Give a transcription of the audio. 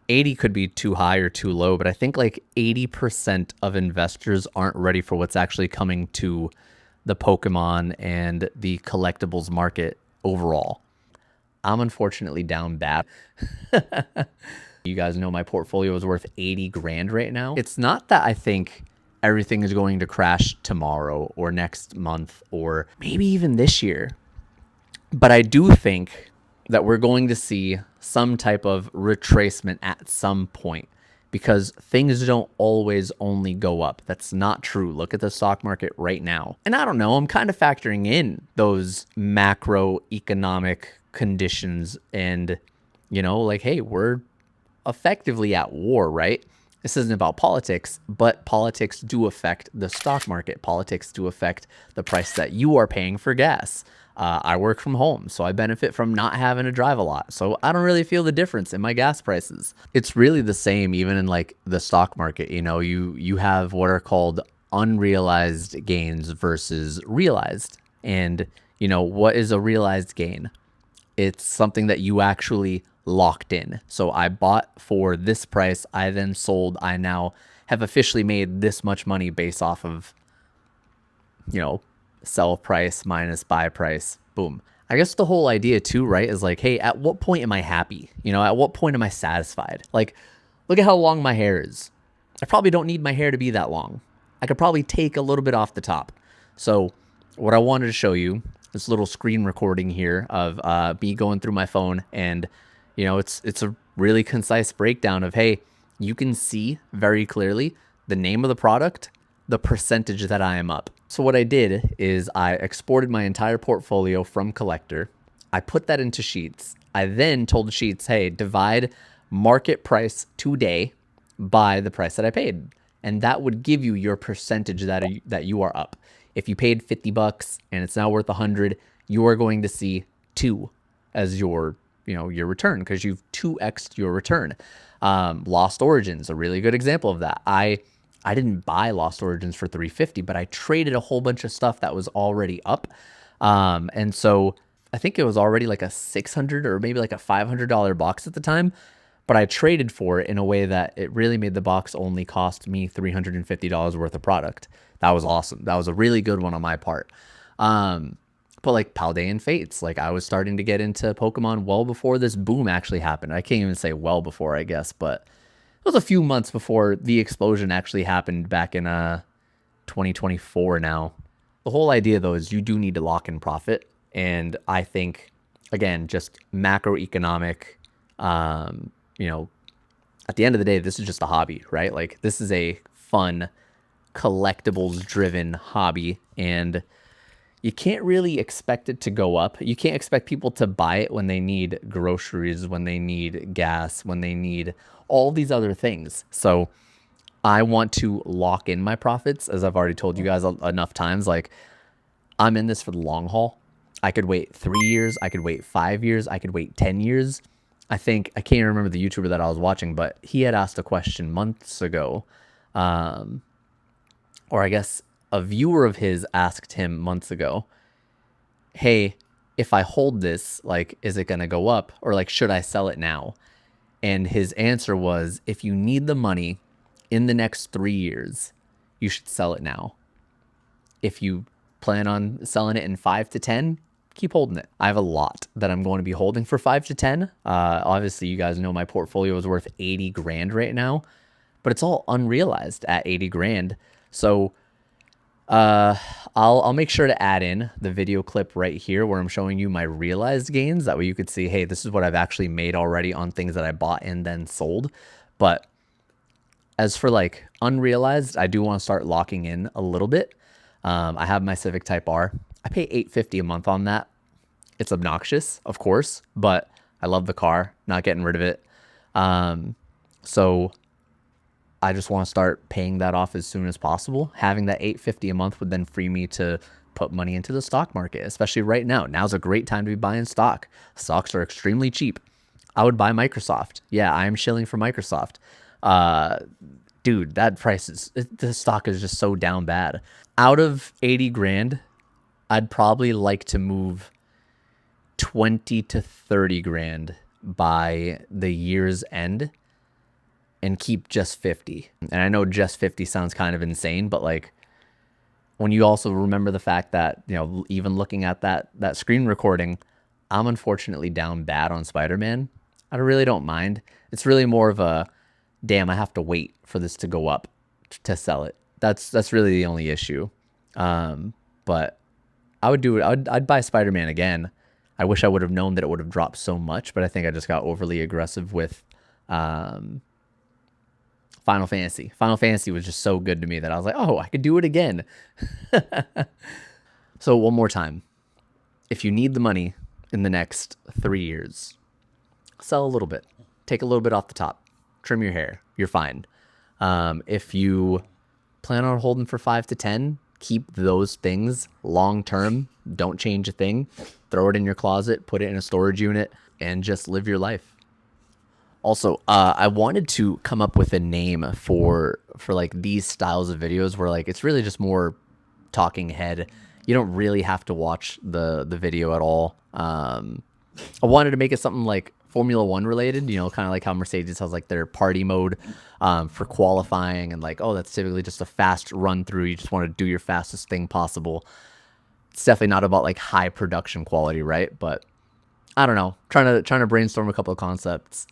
80 could be too high or too low, but I think like 80% of investors aren't ready for what's actually coming to the Pokemon and the collectibles market overall. I'm unfortunately down bad. You guys know my portfolio is worth 80 grand right now. It's not that I think everything is going to crash tomorrow or next month or maybe even this year. But I do think that we're going to see some type of retracement at some point because things don't always only go up. That's not true. Look at the stock market right now. And I don't know, I'm kind of factoring in those macroeconomic conditions and, like, hey, we're effectively at war, right? This isn't about politics, but politics do affect the stock market. Politics do affect the price that you are paying for gas. I work from home, so I benefit from not having to drive a lot. So I don't really feel the difference in my gas prices. It's really the same even in like the stock market. You have what are called unrealized gains versus realized. And what is a realized gain? It's something that you actually locked in. So I bought for this price, I then sold. I now have officially made this much money based off of, sell price minus buy price. Boom. I guess the whole idea too, right, is like, hey, at what point am I happy? At what point am I satisfied? Like, look at how long my hair is. I probably don't need my hair to be that long. I could probably take a little bit off the top. So what I wanted to show you, this little screen recording here of me going through my phone, and it's a really concise breakdown of, hey, you can see very clearly the name of the product, the percentage that I am up. So what I did is I exported my entire portfolio from Collector. I put that into Sheets. I then told Sheets, hey, divide market price today by the price that I paid. And that would give you your percentage that you are up. If you paid 50 bucks and it's now worth 100, you are going to see 2 as your return because you've 2x'd your return. Lost Origins, a really good example of that. I didn't buy Lost Origins for 350, but I traded a whole bunch of stuff that was already up. And so I think it was already like a $600 or maybe like a $500 box at the time, but I traded for it in a way that it really made the box only cost me $350 worth of product. That was awesome. That was a really good one on my part. But like Paldean Fates, like I was starting to get into Pokemon well before this boom actually happened. I can't even say well before, I guess, but it was a few months before the explosion actually happened back in 2024 now. The whole idea, though, is you do need to lock in profit. And I think, again, just macroeconomic, at the end of the day, this is just a hobby, right? Like this is a fun, collectibles driven hobby. And you can't really expect it to go up. You can't expect people to buy it when they need groceries, when they need gas, when they need all these other things. So I want to lock in my profits, as I've already told you guys enough times. Like, I'm in this for the long haul. I could wait 3 years. I could wait 5 years. I could wait 10 years. I can't even remember the YouTuber that I was watching, but he had asked a question months ago. Or I guess a viewer of his asked him months ago, hey, if I hold this, like, is it going to go up? Or like, should I sell it now? And his answer was, if you need the money in the next 3 years, you should sell it now. If you plan on selling it in 5 to 10, keep holding it. I have a lot that I'm going to be holding for 5 to 10. Obviously, you guys know my portfolio is worth 80 grand right now, but it's all unrealized at 80 grand. So I'll make sure to add in the video clip right here where I'm showing you my realized gains. That way you could see, hey, this is what I've actually made already on things that I bought and then sold. But as for like unrealized, I do want to start locking in a little bit. I have my Civic Type R. I pay $850 a month on that. It's obnoxious, of course, but I love the car, not getting rid of it. So I just want to start paying that off as soon as possible. Having that $850 a month would then free me to put money into the stock market, especially right now. Now's a great time to be buying stock. Stocks are extremely cheap. I would buy Microsoft. Yeah, I am shilling for Microsoft. Dude, that price the stock is just so down bad. Out of 80 grand, I'd probably like to move 20 to 30 grand by the year's end. and keep just 50. And I know just 50 sounds kind of insane, but like when you also remember the fact that, you know, even looking at that screen recording, I'm unfortunately down bad on Spider-Man. I really don't mind. It's really more of a, damn, I have to wait for this to go up to sell it. That's really the only issue. But I would do it. I'd buy Spider-Man again. I wish I would have known that it would have dropped so much, but I think I just got overly aggressive with Final Fantasy. Final Fantasy was just so good to me that I was like, oh, I could do it again. So one more time. If you need the money in the next 3 years, sell a little bit. Take a little bit off the top. Trim your hair. You're fine. If you plan on holding for 5 to 10, keep those things long term. Don't change a thing. Throw it in your closet, put it in a storage unit, and just live your life. Also, I wanted to come up with a name for like these styles of videos where like it's really just more talking head. You don't really have to watch the video at all. I wanted to make it something like Formula One related, you know, kind of like how Mercedes has like their party mode for qualifying, and like, oh, that's typically just a fast run through. You just want to do your fastest thing possible. It's definitely not about like high production quality, right? But I don't know, trying to brainstorm a couple of concepts.